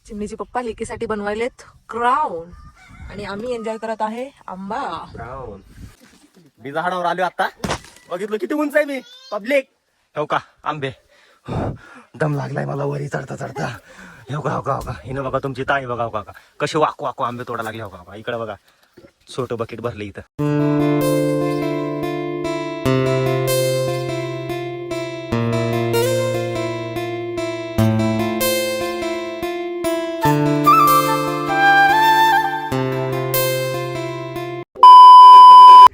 चिमणीचे पप्पा लेकीसाठी बनवायलेत क्राऊन आणि आम्ही एन्जॉय करत आहे आंबा ब्राऊन. मी झाडावर आलो आता, बघितलं किती उंच आहे मी. पब्लिक हो का आंबे, दम लागलाय मला वरी चढता चढता. हो का हिनं बघा तुमची ताई बघा का कसे वाकू आंबे तोडा लागले. हो का इकडे बघा छोटं बकेट भरलं इथं.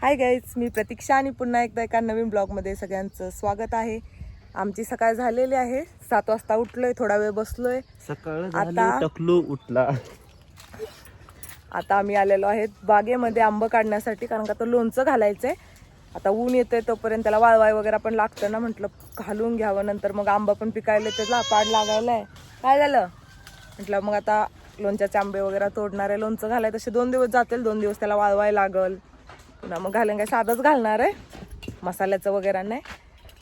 हाय गाईज, मी प्रतीक्षा आणि पुन्हा एकदा एका नवीन ब्लॉगमध्ये सगळ्यांचं स्वागत आहे. आमची सकाळ झालेली आहे, 7 वाजता उठलोय, थोडा वेळ बसलोय. सकाळ आता टकलू उठला. आता आम्ही आलेलो आहेत बागेमध्ये आंबं काढण्यासाठी, कारण का तो लोणचं घालायचंय. आता ऊन येतंय तोपर्यंत त्याला वाळवाय वगैरे पण लागतं ना, म्हटलं घालून घ्यावं, नंतर मग आंबा पण पिकायला त्याला पाड लागायलाय. काय झालं म्हटलं, मग आता लोणच्याचे आंबे वगैरे तोडणार आहे, लोणचं घालाय तसे 2 दिवस जातील, 2 दिवस त्याला वाळवाय लागल पुन्हा. मग घालेन काय साधंच घालणार आहे, मसाल्याचं वगैरे नाही.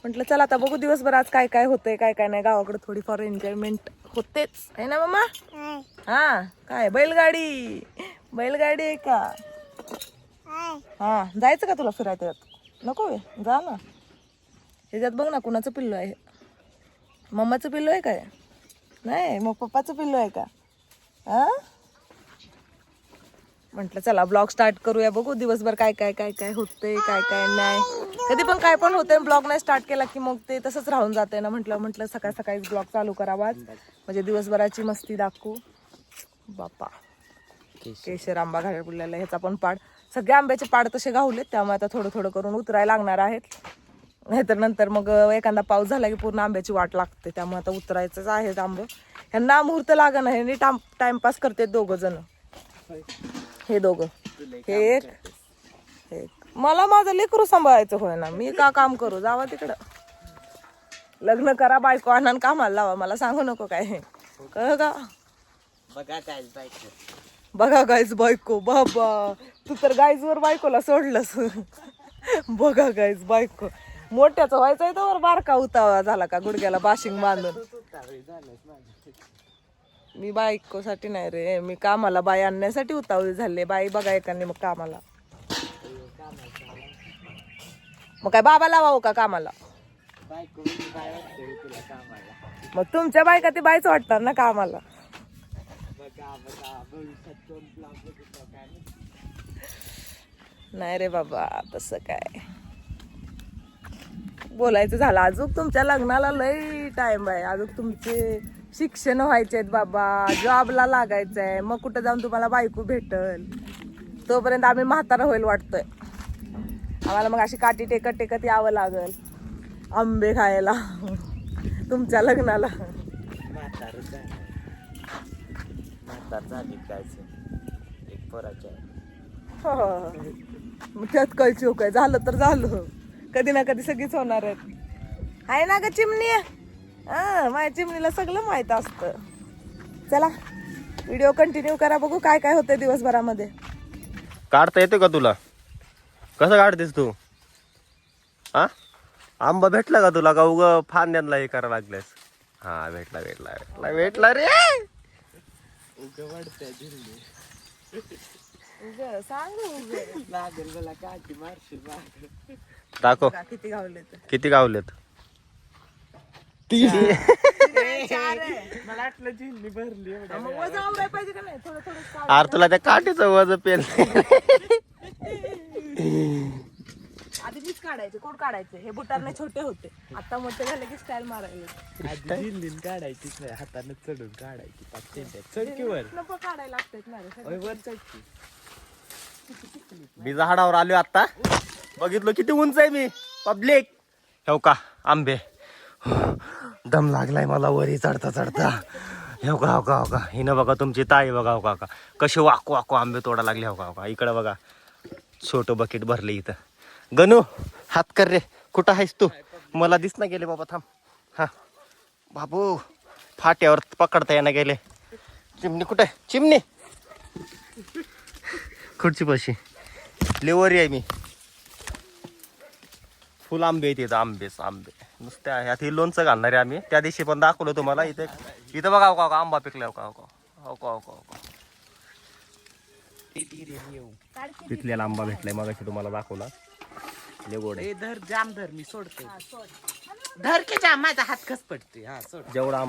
म्हटलं चला आता बघू दिवसभर आज काय काय होतंय काय काय नाही. गावाकडे थोडीफार एन्जॉयमेंट होतेच आहे ना मम्मा. हा काय बैलगाडी आहे का? हा जायचं का तुला फिरायचं? नको जा ना. ह्याच्यात बघ ना कुणाचं पिल्लू आहे. मम्माचं पिल्लू आहे काय? नाही मग पप्पाचं पिल्लू आहे का? हा म्हटलं चला ब्लॉग स्टार्ट करूया, बघू दिवसभर काय काय काय काय होतंय काय काय नाही. कधी पण काय पण होतंय, ब्लॉग नाही स्टार्ट केला की मग ते तसंच राहून जाते ना. म्हटलं सकाळ सकाळी ब्लॉग चालू करावा म्हणजे दिवसभराची मस्ती दाखवू. बापा केशर आंबा घालायला पुरलेला, ह्याचा पण पाड, सगळे आंब्याचे पाड तसे गावलेत, त्यामुळे आता थोडं थोडं करून उतरायला लागणार आहेत. नाहीतर नंतर मग एखादा पाऊस झाला की पूर्ण आंब्याची वाट लागते, त्यामुळे आता उतरायचंच आहे आंबं. ह्यांना मुहूर्त लागा ना, ह्यांनी टाइमपास करते 2 जण. हे दोघं, हे एक मला माझं लेकरू सांभाळायचं होय ना, मी का काम करू? जावा तिकडं, लग्न करा, बायको आणा कामाला लावा, मला सांगू नको काय. कळ का? बघा गाईज बायको, बाबा तू तर गाईजवर बायकोला सोडलंस. बघा गाईज बायको, मोठ्याचं व्हायचंय तर बारका उतावळा झाला का गुडघ्याला बाशिंग बांधून. मी बायकोसाठी नाही रे, मी कामाला बाई आणण्यासाठी उतावळी झाले. बाई बघा एकाने मग कामाला, मग काय बाबा लावावं का कामाला? मग तुमच्या बायका ती बाईच वाटणार ना कामाला. नाही रे बाबा तसं काय बोलायचं झालं. अजून तुमच्या लग्नाला लई टाइम आहे, अजून तुमचे शिक्षण व्हायचे आहेत बाबा, जॉबला लागायचंय, मग कुठं जाऊन तुम्हाला बायको भेटल. तोपर्यंत आम्ही म्हातारा होईल वाटतोय. आम्हाला मग अशी काठी टेकत टेकत यावं लागल आंबे खायला तुमच्या लग्नाला. त्यात काय चोक आहे, झालं तर झालं, कधी ना कधी सगळीच होणार आहेत. आहे ना ग चिमणी? माझ्या चिमणीला सगळं माहित असतं. चला व्हिडिओ कंटिन्यू करा, बघू काय काय होतंय दिवसभरामध्ये. काढता येते का तुला? कसं काढतेस तू? हा आंबा भेटला का तुला? का उग फांद्यांना हे करायला लागलेस? हा भेटला रे. दाखव किती गावलेत. अरे तुला त्या काठीचं वज पेल. आधी मीच काढायचे, कोण काढायचे? हे बुटारने छोटे होते, आता मोठे झाले की स्टाईल मारायला. काढायचीच नाही, हाताने चढून काढायची. चढकीवर नको काढायला लागतात ना रे. मी झाडावर आलो आता, बघितलं किती उंच आहे मी. पब्लिक हो का आंबे, दम लागलाय मला वरी चढता चढता. हो का हिनं बघा तुमची ताई बघा हो का कसे वाकू आंबे तोडा लागले. हो का इकडे बघा छोटं बकेट भरले इथं. गणू हात कर रे, कुठं आहेस तू? मला दिसना गेले बाबा, थांब. हा बाबू फाट्यावर पकडता येणं गेले. चिमणी कुठे? चिमणी खुर्ची पाशी लेवरी आहे मी. फुल आंबे आहेत इथं, आंबे. नुसत्या ह्यात हे लोणचं घालणार आहे आम्ही. त्या दिवशी पण दाखवलं तुम्हाला. इथे इथं बघा का आंबा पिकला का पिकलेला आंबा भेटलाय मगाशी तुम्हाला दाखवला. लय गोड आहे. धर जाम धर मी सोडते धर की जाम माझा हात खस पडते हा सोड. जेवढा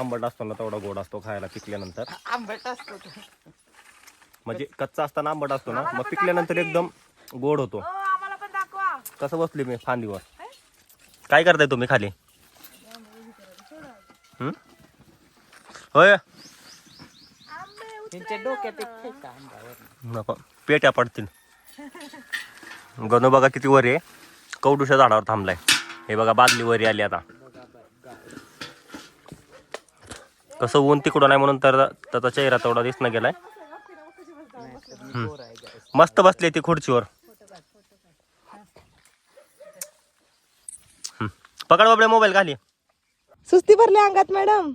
आंबट असतो ना तेवढा गोड असतो खायला पिकल्यानंतर. आंबट असतो तो. म्हणजे कच्चा असताना आंबट असतो ना, मग पिकल्यानंतर एकदम गोड होतो. आम्हाला पण दाखवा. कसं बसली मी फांदीवर. काय करताय तुम्ही खाली? होय त्यांच्या डोक्यात एक फेका आंबावर. नको पेट्या पडतील. गणू बघा किती वर आहे. कवडूच्या झाडावर थांबलाय. हे बघा बादली वरी आली आता. कसं ऊन तिकडून नाही म्हणून तर त्याचा चेहरा तेवढा दिसणं गेलाय. मस्त बसली ती खुर्चीवर. पकड बाबडे मोबाईल खाली. सुस्ती भरली अंगात मॅडम.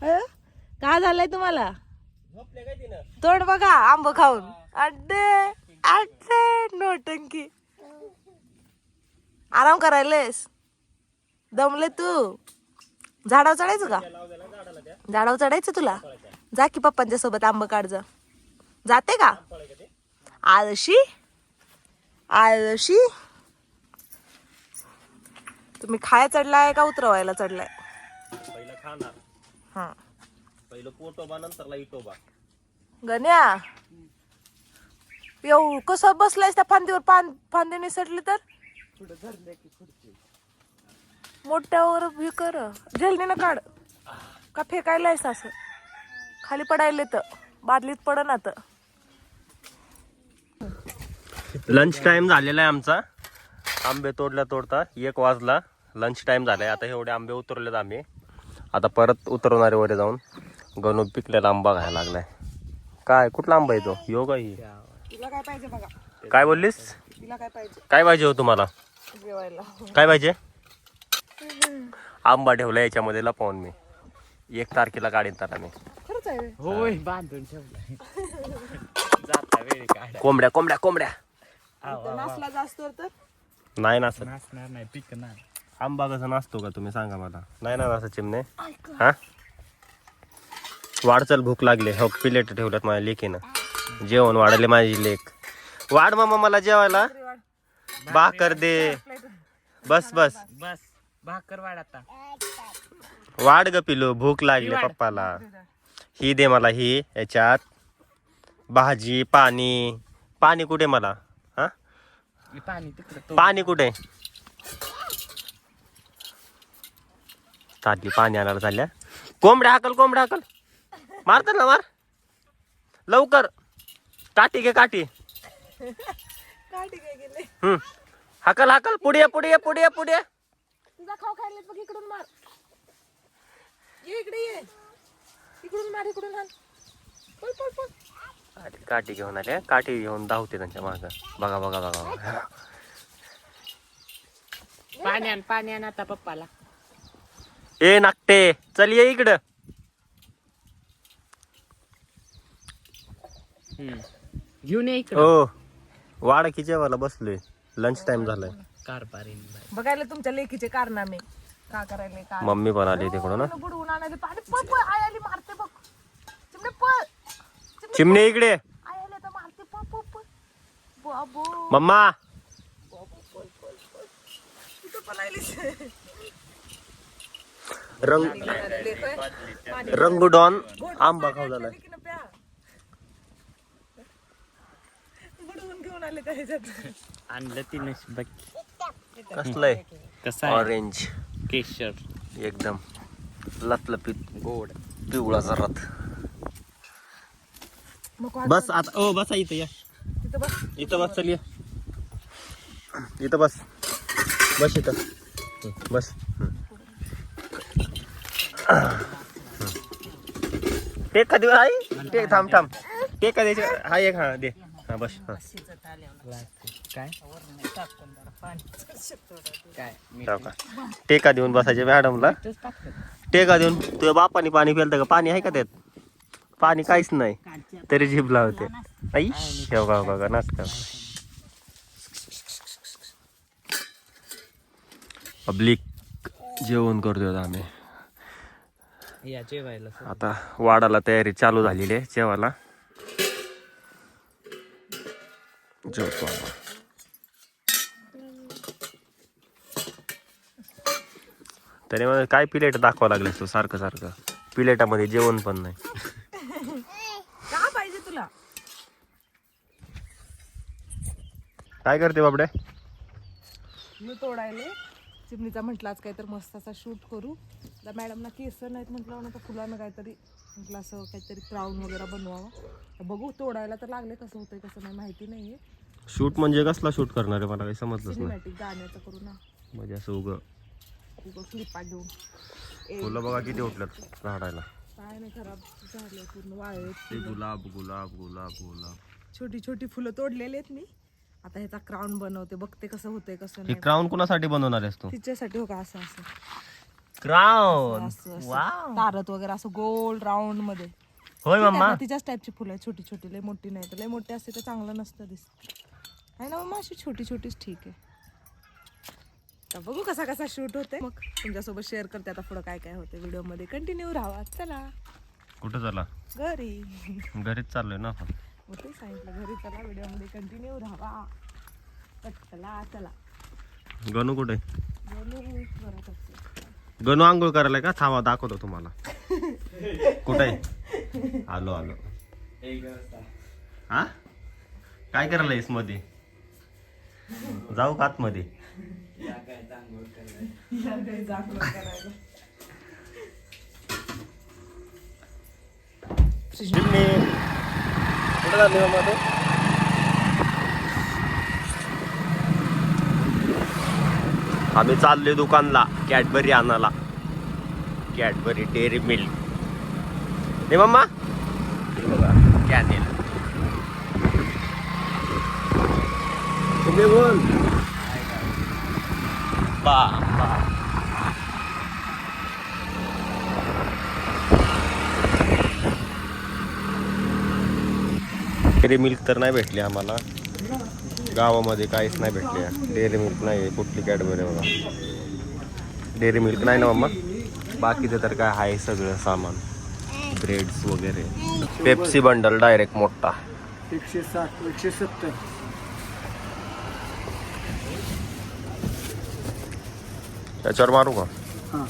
काय झालंय तुम्हाला? तोड बघा आंब खाऊन. अड्डे अड्डे नोटंकी. आराम करायलेस? दमले तू? झाडावर चढायचं का? झाडावर चढायचं तुला? जा की पप्पांच्या सोबत आंब काढ जा. जाते का? आळशी आळशी. तुम्ही खाया चढलाय का उतरवायला चढलाय? पहिलं खाणार. हा पहिलं पोटोबा नंतरला इटोबा. गण्या येऊ कसं बसलायस त्या फांदीवर? फांदी निसटली तर मोठ्यावर भी कर. झेलनीनं काढ का फेकायलायस असं? खाली पडायले तर बादलीत पडन आता. लंच टाइम झालेला आहे आमचा. आंबे तोडता 1 वाजला. लंच टाइम झालाय. आता एवढे आंबे उतरलेत आम्ही. आता परत उतरवणारे वर जाऊन. गणू पिकलेला आंबा घ्यायला लागलाय. काय कुठला आंबा आहे तो? योगा ही. तिला काय पाहिजे बघा. काय बोललीस? तिला काय पाहिजे काय पाहिजे हो तुम्हाला? जेवायला? काय पाहिजे? आंबा ठेवला याच्यामध्ये लपवून मी. 1 तारखेला काढीन तर आम्ही. खरंच आहे रे. होय बांधून ठेवलाय. जाता वेळी काढा. कोंबड्या इथं नासला जास्त तर नाही नासत. नाचणार नाही पिकणार. आंबा कसा नाचतो का तुम्ही सांगा मला? नाही ना असं चिमणे. हा वाढ चल भूक लागली. हो प्लेट ठेवल्यात माझ्या लेकीनं. जेवण वाढले माझी लेक. वाढ मामा मला जेवायला. भाकर दे. बस बस भाकर वाढ आता. वाढ ग पिलू भूक लागली पप्पाला. ही दे मला. ही याच्यात भाजी पाणी कुठे मला? हा पाणी तिकडे पाणी कुठे? चालली पाणी आणायला चालल्या. कोंबड्या हाकल. मारतात ना मार लवकर. काठी घे काठी. काठी काय गेले? हाकल पुढे. तुझा खाऊ खायला बघ. इकडून मार. ये इकडे ये. इकडून मार. इकडून हाण. पळ. अरे काठी घेऊन आले. काठी घेऊन धावते त्यांच्या माग. बघा पाणी आण आता पप्पाला. ए नाकटे चल ये इकडं. घेऊन ये इकडे. हो वाढ की जेवायला बसलोय. लंच टाइम झालाय. कारभारीन बाई. बघायला तुमच्या लेकीचे कारनामे का करायले का? मम्मी पण आली तिकडून. बुडवून आणायला पाणी. पळ आई आली मारते बघ. चिमणे पळ. चिमणे इकडे. आई आली तर मारते. पळ. बाबू मम्मा कुठं पळायलीस? रंगूडॉन आंबा खाऊ झालाय. बुडवून घेऊन आले त्याच्यात. आणलं तिने बघ. कसलंय? कसं आहे? ऑरेंज केशर एकदम लपलपीत गोड. पिवळा जरात. बस आता. ओ बसा इथं या. इथं बस. चल ये इथं बस इथं बस. टेक का देऊ? I take. थांब टेक का द्यायचे? हा एक. हा दे. हा बस. काय टेका देऊन बसायचे मॅडमला. टेका देऊन. तुझ्या बापाने पाणी पिलं का? पाणी आहे का त्यात? पाणी काहीच नाही तरी जीभ लावते. आई शेवगा नाचका. पब्लिक जेवण करतोय आम्ही या जेवायला आता. वाडाला तयारी चालू झालेली आहे जेवायला. जेवतो आम्ही. त्याने मला काय प्लेट दाखवा लागले तू सारखं सारखं. प्लेटामध्ये जेवण पण नाही. का पाहिजे तुला? काय करते बाबड्या? मी तोडायले चिमणीचा म्हटलं आज काहीतरी मस्त असा शूट करू. तर मॅडमना केस नाहीत म्हटलं ना, तर फुलानं काहीतरी म्हटलं असं काहीतरी क्राऊन वगैरे बनवावं. तर बघू, तोडायला तर लागले, कसं होतंय कसं नाही माहिती नाहीये. शूट म्हणजे कसला शूट करणार आहे मला काही समजलंच नाही. सिनेमॅटिक गाण्याचं करू ना, म्हणजे असं उगं क्लिपा घेऊन. फुलं बघा किती उठल्यात झाडायला. काय नाही, खराब झाले पूर्ण, वाळले. ते गुलाब गुलाब गुलाब गुलाब. छोटी छोटी फुलं तोडलेली आहेत मी. आता ह्याचा क्राऊन बनवते, बघते कसं होतंय कसं हे नाही. क्राऊन कुणासाठी बनवणार आहेस तू? तिच्यासाठी हो का, असं असं क्राऊन. असं असं तारत वगैरे असं गोल राऊंड मध्ये. होय मम्मा. तिच्याच टाईपची फुलं आहे, छोटी छोटी, लय मोठी नाही. तर लय मोठी असते तर चांगलं नसतं दिसत आहे ना मम्मा. अशी छोटी छोटीच ठीक आहे. तर बघू कसा कसा शूट होते, मग तुमच्यासोबत शेअर करते आता पुढं काय काय होते. व्हिडिओ मध्ये कंटिन्यू राहा. चला कुठं झाला? घरी. घरीच चाललोय ना आपण. मग ते सांगितलं, घरी चला, व्हिडिओ मध्ये कंटिन्यू राहा. चला चला. गणू कुठे? बोलू घरात असते. गणू आंघोळ करायला का? थांबा दाखवतो तुम्हाला. कुठे? आलो आलो. हा काय करायला मध्ये? जाऊ का आतमध्ये? कुठे झाली मग मध्ये? आम्ही चाललोय दुकानला कॅडबरी आणायला. Cadbury dairy milk. नाही मम्मा, कॅनेल. तुम्ही बोल. बा बा. डेअरी मिल्क तर नाही भेटली आम्हाला गावामध्ये, काहीच नाही भेटले. डेअरी मिल्क नाही, कुठली कॅडबरी बघा. डेअरी मिल्क नाही ना मम्मा. बाकीचं तर काय आहे सगळं सामान, ब्रेड्स वगैरे. पेप्सी बंडल डायरेक्ट मोठा 160 170. त्याच्यावर मारू का? हां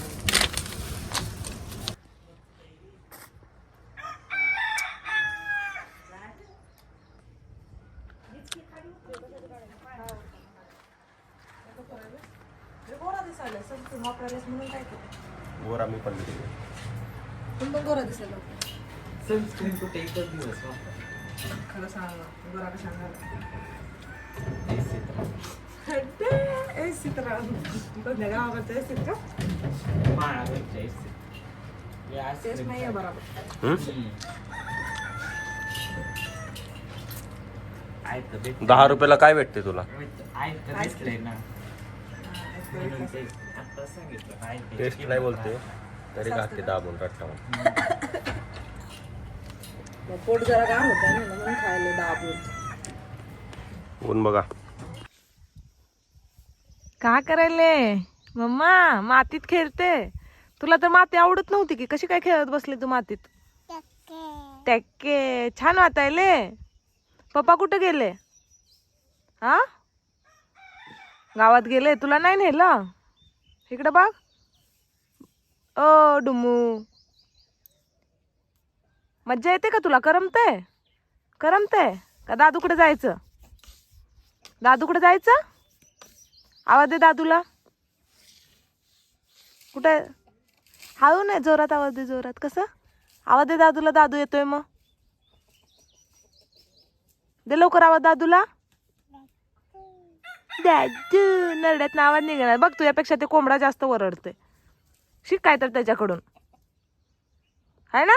गोरा दिसायला सनस्क्रीन वापरायलाच म्हणून काय केलं? वर आम्ही पण तुम्ही पण गोरा दिसायला. सनस्क्रीन कुठे एकच दिवस खरं सांग, गोरा का सांगायला तेच नाहीये बरोबर. 10 रुपयाला काय भेटते तुला? टेस्ट नाही बोलते तरी घातली दाबून रट्टा. पोट जरा गार होत ना, म्हणून खायला दाबून. ऊन बघा. का करायले मम्मा? मातीत खेळते. तुला तर माती आवडत नव्हती की, कशी काय खेळत बसली तू मातीत? टॅक्के छान वाटायले. पप्पा कुठे गेले? हा, गावात गेले. तुला नाही नेलं इकडं बघ. ओ डुमू, मज्जा येते का तुला? करमते करमते का? दादूकडे जायचं? दादूकडे जायचं? आवाज दे दादूला. कुठे? हळू नाही, जोरात आवाज दे. जोरात कसं आवाज दे दादूला? दादू येतोय मग. दे लवकर आवाज दादूला. दादू नरड्यात आवाज निघणार बघ. तुझ्यापेक्षा ते कोंबडा जास्त ओरडते. शिक काय तर त्याच्याकडून, है ना?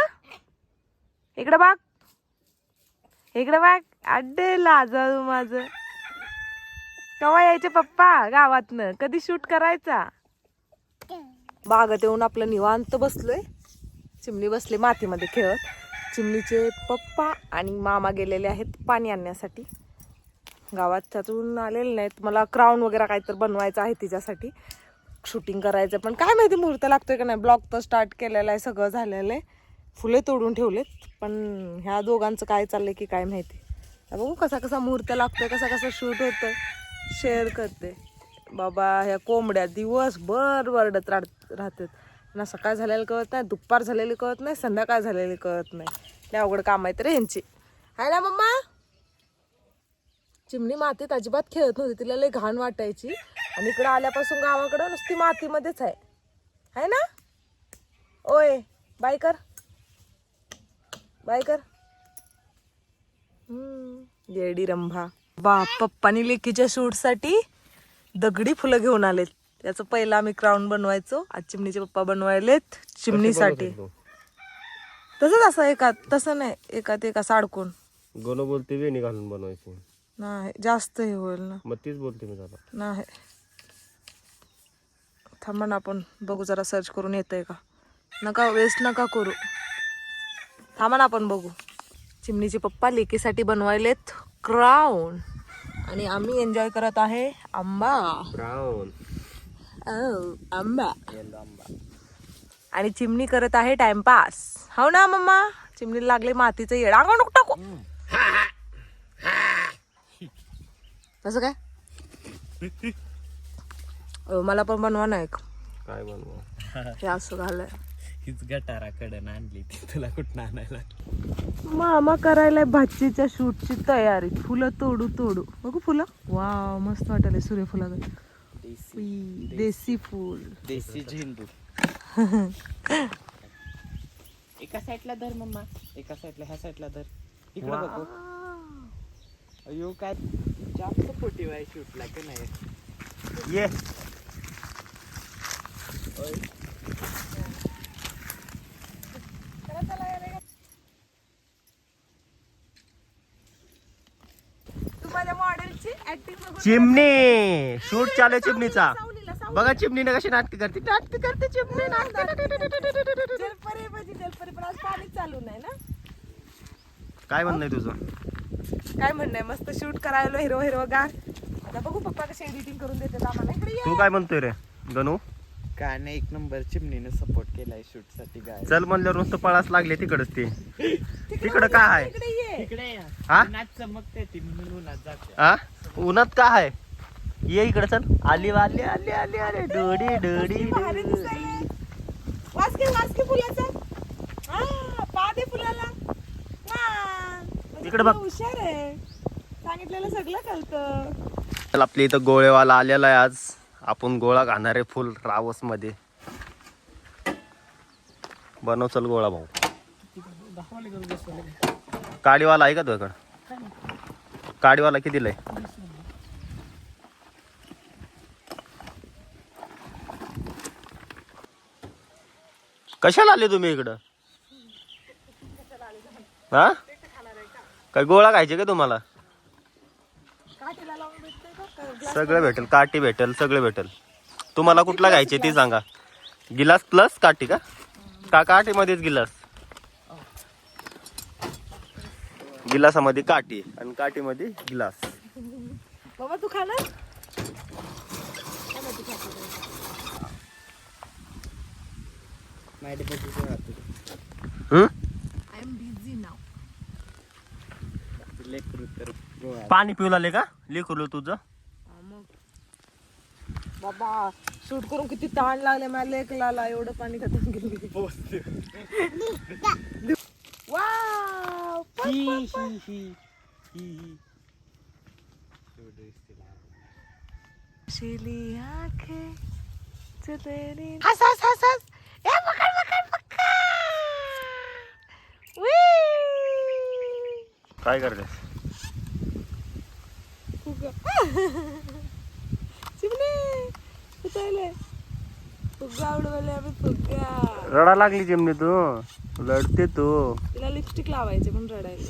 इकडे बघ, इकडे बघ. अड्डे लाजाळू माझं. केव्हा यायचे पप्पा गावातनं? कधी शूट करायचा? बागेत येऊन आपलं निवांत बसलोय. चिमणी बसले मातीमध्ये खेळत. चिमणीचे पप्पा आणि मामा गेलेले आहेत पाणी आणण्यासाठी. गावात त्यातून आलेले नाहीत. मला क्राऊन वगैरे काहीतरी बनवायचं आहे तिच्यासाठी. शूटिंग करायचं, पण काय माहिती मुहूर्त लागतोय का नाही. ब्लॉग तर स्टार्ट केलेला आहे, सगळं झालेलं आहे, फुले तोडून ठेवलेत, पण ह्या दोघांचं काय चाललंय की काय माहिती. बघू कसा कसा मुहूर्त लागतोय, कसा कसा शूट होतोय, शेअर करते. बाबा ह्या कोंबड्या दिवसभर वरडत राहतात ना. सकाळ झालेली कळत नाही, दुपार झालेली कळत नाही, संध्याकाळ झालेली कळत नाही. लय अवघड काम आहेत रे ह्यांची, आहे ना मम्मा. चिमणी मातीत अजिबात खेळत नव्हती, तिला लय घाण वाटायची, आणि इकडं आल्यापासून गावाकडं नुसती मातीमध्येच आहे ना. ओय बाय कर, बाय कर. येडी रंभा. पप्पानी लेकीच्या शूटसाठी दगडी फुलं घेऊन आलेत. त्याचं पहिला आम्ही क्राऊन बनवायचो, आज चिमणीचे पप्पा बनवायलेत चिमणीसाठी. तसंच असं एकात, तसं नाही एकात एका साडकून. गोलो बोलते वेणी घालून बनवायची नाही, जास्त हे होईल ना. मग तीच बोलते मी त्याला. नाही थांबा ना, आपण बघू जरा सर्च करून येतंय का. नका वेस्ट नका करू, थांबा ना आपण बघू. चिमणीचे पप्पा लेकीसाठी बनवायलेत क्राऊन, आणि आम्ही एन्जॉय करत आहे आंबा. ब्राऊन आंबा. आणि चिमणी करत आहे टाइमपास. हो ना मम्मा, चिमणीला लागले मातीचं येड. अंगावर नको टाकू. कसं काय मला पण बनवा ना एक. काय बनवा हे असं घालय. हीच गटाराकडे आणली ती, तुला कुठं आणायला. मामा करायला भाजीच्या शूटची तयारी. फुलं तोडू तोडू बघू फुलं. वाव मस्त वाटायला सूर्यफुला. देसी फुल, देसी झेंडू. एका साईडला धर मम्मा, एका साईडला ह्या साईडला धर. इकडे बघू. अयो काय जास्त पोटी वाय शूटला की नाही. ये तुम्हाला मॉडेलची ऍक्टिंग चिमणी शूट चालू आहे चिमणीचा. बघा चिमणीने कशी नाटक करते चिमणी जलपरी पण आज पाणी चालू नाही ना. काय म्हणणं आहे तुझं. काय म्हणणं आहे, मस्त शूट करायला हिरो गार. आता बघू पप्पा कशी एडिटिंग करून देतात आम्हाला. इकडे ये. तू काय म्हणतोय रे गणू. काय नाही, एक नंबर चिमणीने सपोर्ट केलाय शूट साठी. काय चल म्हणल्यावर नुसतं पळास लागले तिकडच ते. तिकडं काय आहे इकडे ये. इकडे हा? उन्हात चमकते ती म्हणून उन्हात जाते. हा उन्हात काय आहे. ये इकडे चल. आली आली आली आली आली डोडी डोडी. भारी दिसायली. वासके फुलाचा. हा पा दे फुलाला. इकडे बघ. हुशार आहे, सांगितलेलं सगळं कळतं. चल आपल्या इथं गोळेवाला आलेला आहे आज. आपण गोळा घालणार आहे फुल रावस मध्ये. बनव चल गोळा भाऊ. काडीवाला आहे का तुझ्याकडं. काडीवाला किती दिलाय. कशाला आले तुम्ही इकडं. हा काय गोळा खायचे का तुम्हाला. सगळं भेटेल, काठी भेटेल, सगळं भेटेल. तुम्हाला कुठला घ्यायचे ते सांगा. गिलास प्लस काठी का काठी मध्येच गिलास. गिलासामध्ये काठी आणि काठीमध्ये गिलास. बाबा तू खाणार. आय एम बिझी नाव. लेकरू तर गोळा. पाणी पिऊ लागले का लेकरू तुझं. बाबा शूट करून किती ताण लागले मला लेकला. एवढं पाणी खात गेली. वाव शिली आंखें जो तेरी. हस हस हस हस. ए पकड. काय करते. चिमणे उचलले. फुग्गा उडवले आम्ही. फुग्गा रडा लागली चिमणी तू. रडते तू. तिला लिपस्टिक लावायचे पण रडायला.